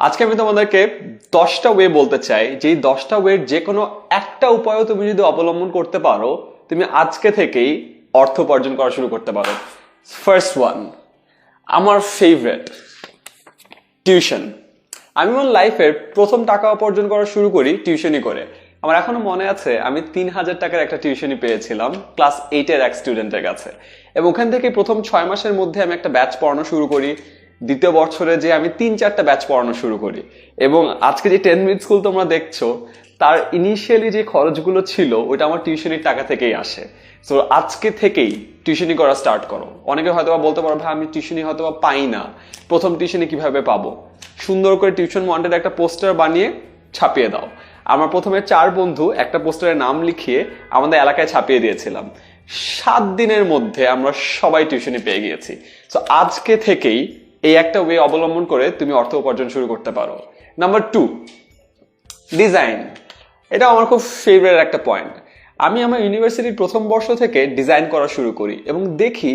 আজকে আমি তোমাদেরকে 10টা ওয়ে বলতে চাই, যেই 10টা ওয়ের যে কোনো একটা উপায়ও তুমি যদি অবলম্বন করতে পারো, তুমি আজকে থেকেই অর্থ উপার্জন করা শুরু করতে পারো। ফার্স্ট ওয়ান, আমার ফেভারিট, টিউশন। আমি আমার লাইফের প্রথম টাকা উপার্জন করা শুরু করি টিউশনই করে। আমার এখনো মনে আছে, আমি 3000 টাকার একটা টিউশনই পেয়েছিলাম ক্লাস 8-এর এক স্টুডেন্টের কাছে, এবং ওখান থেকে প্রথম 6 মাসের মধ্যে আমি একটা ব্যাচ পড়ানো শুরু করি। দ্বিতীয় বছরে যে আমি 3-4টা ব্যাচ পড়ানো শুরু করি, এবং আজকে যে 10 মিনিট স্কুল তোমরা দেখছো, তার ইনিশিয়ালি যে খরচগুলো ছিল ওইটা আমার টিউশনির টাকা থেকেই আসে। তো আজকে থেকেই টিউশনি করা স্টার্ট করো। অনেকে হয়তো বলতে পারো, ভাই আমি টিউশনি হয়তো পাই না, প্রথম টিউশনি কিভাবে পাবো? সুন্দর করে টিউশন ওয়ান্টেড একটা পোস্টার বানিয়ে ছাপিয়ে দাও। আমার প্রথমে 4 বন্ধু একটা পোস্টারের নাম লিখিয়ে আমাদের এলাকায় ছাপিয়ে দিয়েছিলাম। 7 দিনের মধ্যে আমরা সবাই টিউশনি পেয়ে গিয়েছি। তো আজকে থেকেই এই একটা ওয়ে অবলম্বন করে তুমি অর্থ উপার্জন শুরু করতে পারো। Number 2, design. এটা আমার খুব ফেভারিট একটা পয়েন্ট। আমি আমার ইউনিভার্সিটির প্রথম বর্ষ থেকে ডিজাইন করা শুরু করি এবং দেখি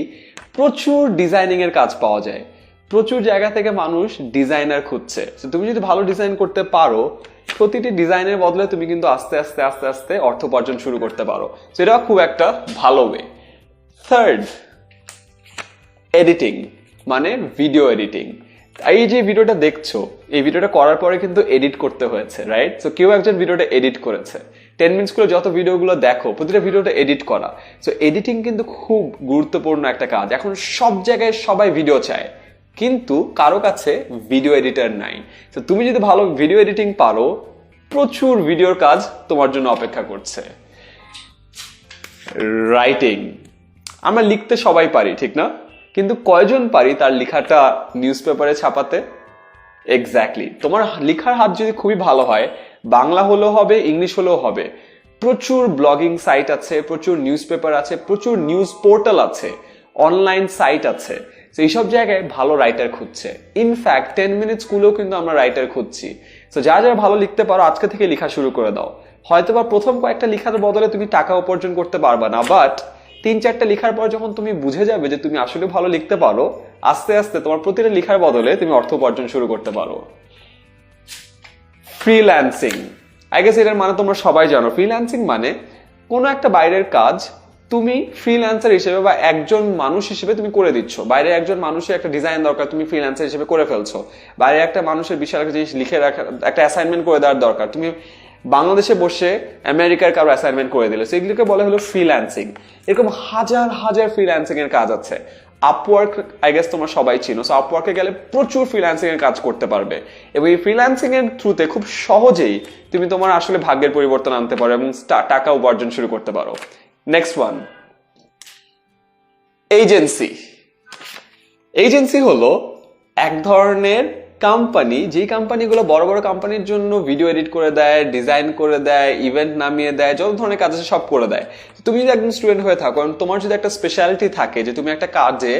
প্রচুর ডিজাইনিং এর কাজ পাওয়া যায়। প্রচুর জায়গা থেকে মানুষ ডিজাইনার খুঁজছে। তুমি যদি ভালো ডিজাইন করতে পারো, প্রতিটি ডিজাইনের বদলে তুমি কিন্তু আস্তে আস্তে আস্তে আস্তে অর্থ উপার্জন শুরু করতে পারো। সেটা খুব একটা ভালো ওয়ে। থার্ড, এডিটিং, মানে ভিডিও এডিটিং। এই যে ভিডিওটা দেখছো, এই ভিডিওটা করার পরে কিন্তু এডিট করতে হয়েছে, রাইট? সো কেউ একজন ভিডিওটা এডিট করেছে। 10 মিনিটস করে যত ভিডিওগুলো দেখো, প্রতিটা ভিডিওটা এডিট করা। সো এডিটিং কিন্তু খুব গুরুত্বপূর্ণ একটা কাজ। এখন সব জায়গায় সবাই ভিডিও চায়, কিন্তু কারো কাছে ভিডিও এডিটর নাই। তো তুমি যদি ভালো ভিডিও এডিটিং পারো, প্রচুর ভিডিওর কাজ তোমার জন্য অপেক্ষা করছে। রাইটিং, আমরা লিখতে সবাই পারি, ঠিক না? কিন্তু কয়জন পারি তার লেখাটা নিউজ পেপারে ছাপাতে? এক্স্যাক্টলি। তোমার লেখার হাত যদি খুবই ভালো হয়, বাংলা হলেও হবে, ইংলিশ হলেও হবে। প্রচুর ব্লগিং সাইট আছে, প্রচুর নিউজ পেপার আছে, প্রচুর নিউজ পোর্টাল আছে, অনলাইন সাইট আছে। তো এইসব জায়গায় ভালো রাইটার খুঁজছে। ইনফ্যাক্ট 10 মিনিট স্কুলেও কিন্তু আমরা রাইটার খুঁজছি। তো যারা যারা ভালো লিখতে পারো, আজকে থেকে লেখা শুরু করে দাও। হয়তোবা প্রথম কয়েকটা লেখার বদলে তুমি টাকা উপার্জন করতে পারবা না, বাট 3-4টা লেখার পর যখন তুমি বুঝে যাবে যে তুমি আসলে ভালো লিখতে পারো, আস্তে আস্তে তোমার প্রতিটা লেখার বদলে তুমি অর্থ উপার্জন শুরু করতে পারো। ফ্রিল্যান্সিং, আই গেস এটার মানে তোমরা সবাই জানো। ফ্রিল্যান্সিং মানে কোনো একটা বাইরের কাজ তুমি ফ্রিল্যান্সার হিসেবে বা একজন মানুষ হিসেবে তুমি করে দিচ্ছ। বাইরে একজন মানুষের একটা ডিজাইন দরকার, তুমি ফ্রিল্যান্সার হিসেবে করে ফেলছো। বাইরে একটা মানুষের বিশাল একটা জিনিস লিখে রাখা, একটা অ্যাসাইনমেন্ট করে দেওয়ার দরকার, তুমি বাংলাদেশে বসে আমেরিকার কারো অ্যাসাইনমেন্ট করে দিলে। সেগুলোকে বলা হলো ফ্রিল্যান্সিং। এরকম হাজার হাজার ফ্রিল্যান্সিং এর কাজ আছে। আপওয়ার্ক, আই গেস তোমরা সবাই চিনো। সো আপওয়ার্কে গেলে প্রচুর ফ্রিল্যান্সিং এর কাজ করতে পারবে, এবং এই ফ্রিল্যান্সিং এর থ্রুতে খুব সহজেই তুমি তোমার আসলে ভাগ্যের পরিবর্তন আনতে পারো এবং টাকা উপার্জন শুরু করতে পারো। Next one, agency. এজেন্সি হলো এক ধরনের কোম্পানি, যে কোম্পানিগুলো বড় বড় কোম্পানির জন্য ভিডিও এডিট করে দেয়, ডিজাইন করে দেয়, ইভেন্ট নামিয়ে দেয়, যত ধরনের কাজ আছে সব করে দেয়। তুমি যদি একজন স্টুডেন্ট হয়ে থাকো, তোমার যদি একটা স্পেশালিটি থাকে যে তুমি একটা কাজে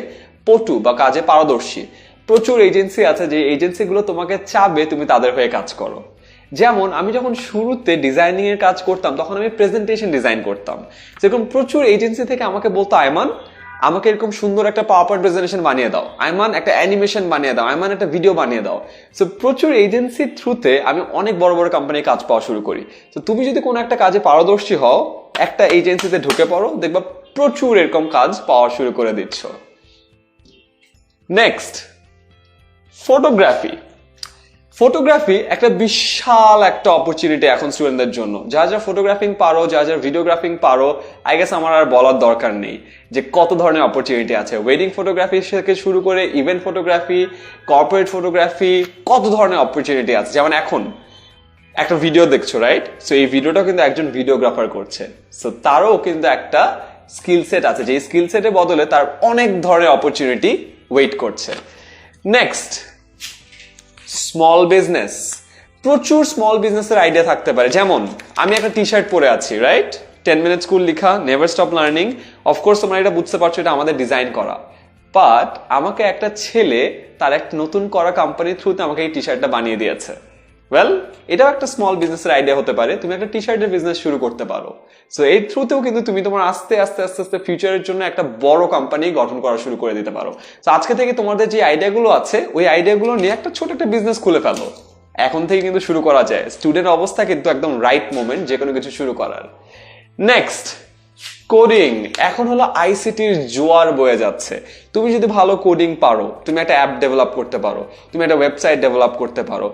পটু বা কাজে পারদর্শী, প্রচুর এজেন্সি আছে যে এজেন্সিগুলো তোমাকে চাবে তুমি তাদের হয়ে কাজ করো। যেমন আমি যখন শুরুতে ডিজাইনিং এর কাজ করতাম, তখন আমি প্রেজেন্টেশন ডিজাইন করতাম। যেরকম প্রচুর এজেন্সি থেকে আমাকে বলতো, আয়মান আমাকে এরকম সুন্দর একটা পাওয়ার পয়েন্ট প্রেজেন্টেশন বানিয়ে দাও, আয়মান একটা অ্যানিমেশন বানিয়ে দাও, আয়মান একটা ভিডিও বানিয়ে দাও। সো প্রচুর এজেন্সির থ্রুতে আমি অনেক বড় বড় কোম্পানির কাজ পাওয়া শুরু করি। তো তুমি যদি কোনো একটা কাজে পারদর্শী হও, একটা এজেন্সিতে ঢুকে পড়ো, দেখবা প্রচুর এরকম কাজ পাওয়া শুরু করে দিচ্ছ। Next, photography. ফটোগ্রাফি একটা বিশাল একটা অপরচুনিটি এখন স্টুডেন্টদের জন্য। যা যা ফটোগ্রাফিং পারো, যা যা ভিডিওগ্রাফিং পারো, আই গেস আমার আর বলার দরকার নেই যে কত ধরনের অপরচুনিটি আছে। ওয়েডিং ফটোগ্রাফি থেকে শুরু করে ইভেন্ট ফটোগ্রাফি, কর্পোরেট ফটোগ্রাফি, কত ধরনের অপরচুনিটি আছে। যেমন এখন একটা ভিডিও দেখছো, রাইট? সো এই ভিডিওটা কিন্তু একজন ভিডিওগ্রাফার করছে। সো তারও কিন্তু একটা স্কিল সেট আছে, যে স্কিল সেটের বদলে তার অনেক ধরনের অপরচুনিটি ওয়েট করছে। Next, small business. প্রচুর স্মল বিজনেসের আইডিয়া থাকতে পারে। যেমন আমি একটা টি শার্ট পরে আছি, রাইট? 10 মিনিট স্কুল লেখা, নেভার স্টপ লার্নিং। অফকোর্স তোমরা এটা বুঝতে পারছো, এটা আমাদের ডিজাইন করা। বাট আমাকে একটা ছেলে তার একটা নতুন করা কোম্পানির থ্রুতে আমাকে এই টি শার্টটা বানিয়ে দিয়েছে। ওয়েল, এটাও একটা স্মল বিজনেসের আইডিয়া হতে পারে। তুমি একটা টি শার্টের বিজনেস শুরু করতে পারো। সো এই থ্রুতেও কিন্তু তুমি তোমার আস্তে আস্তে আস্তে আস্তে ফিউচারের জন্য একটা বড় কোম্পানি গঠন করা শুরু করে দিতে পারো। তো আজকে থেকে তোমাদের যে আইডিয়াগুলো আছে, ওই আইডিয়াগুলো নিয়ে একটা ছোট একটা বিজনেস খুলে ফেলো। এখন থেকে কিন্তু শুরু করা যায়। স্টুডেন্ট অবস্থা কিন্তু একদম রাইট মোমেন্ট যে কোনো কিছু শুরু করার। Next, coding. এখন হলো আইসিটির জোয়ার বয়ে যাচ্ছে। তুমি যদি ভালো কোডিং পারো, তুমি একটা অ্যাপ ডেভেলপ করতে পারো, তুমি একটা ওয়েবসাইট ডেভেলপ করতে পারো,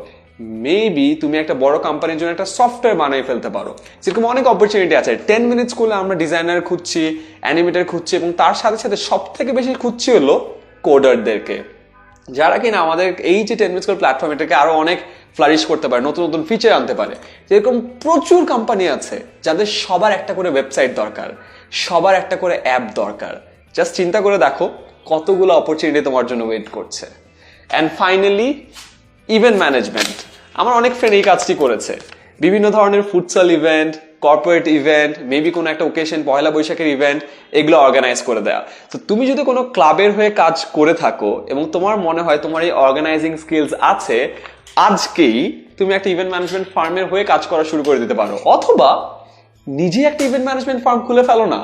মেবি তুমি একটা বড় কোম্পানির জন্য একটা সফটওয়্যার বানিয়ে ফেলতে পারো। সেরকম অনেক অপরচুনিটি আছে। 10 মিনিট স্কুলে আমরা ডিজাইনার খুঁজছি, অ্যানিমেটর খুঁজছি, এবং তার সাথে সাথে সব থেকে বেশি খুঁজছি হলো কোডারদেরকে, যারা কিনা আমাদের এই যে 10 মিনিট স্কুল প্ল্যাটফর্ম এটাকে আরো অনেক ফ্লারিশ করতে পারে, নতুন নতুন ফিচার আনতে পারে। যেরকম প্রচুর কোম্পানি আছে যাদের সবার একটা করে ওয়েবসাইট দরকার, সবার একটা করে অ্যাপ দরকার। জাস্ট চিন্তা করে দেখো কতগুলো অপরচুনিটি তোমার জন্য ওয়েট করছে। And finally, event management. আমার অনেক ফ্রেন্ড এই কাজটি করেছে। বিভিন্ন ধরনের futsal event, corporate event, maybe কোনো একটা ওকেশন, পয়লা বৈশাখের ইভেন্ট, এগুলো অর্গানাইজ করে দেওয়া। তো তুমি যদি কোনো ক্লাবের হয়ে কাজ করে থাকো এবং তোমার মনে হয় তোমার এই অর্গানাইজিং স্কিলস আছে, আজকেই তুমি একটা ইভেন্ট ম্যানেজমেন্ট ফার্মের হয়ে কাজ করা শুরু করে দিতে পারো, অথবা নিজে একটা ইভেন্ট ম্যানেজমেন্ট ফার্ম খুলে ফেলো না।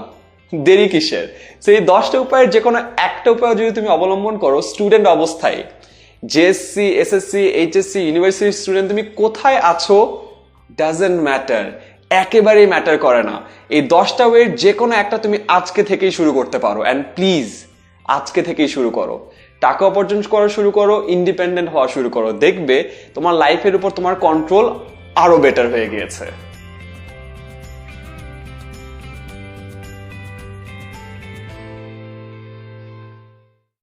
দেরি কিসের? সেই 10টা উপায়ের যে কোনো একটা উপায় যদি তুমি অবলম্বন করো স্টুডেন্ট অবস্থায়, JSC, SSC, HSC, university student, তুমি কোথায় আছো ডাজন্ট ম্যাটার, একেবারেই ম্যাটার করে না। এই 10টা ওয়ের যে কোনো একটা তুমি আজকে থেকেই শুরু করতে পারো। অ্যান্ড প্লিজ আজকে থেকেই শুরু করো, টাকা উপার্জন করা শুরু করো, ইন্ডিপেন্ডেন্ট হওয়া শুরু করো। দেখবে তোমার লাইফের উপর তোমার কন্ট্রোল আরো বেটার হয়ে গিয়েছে।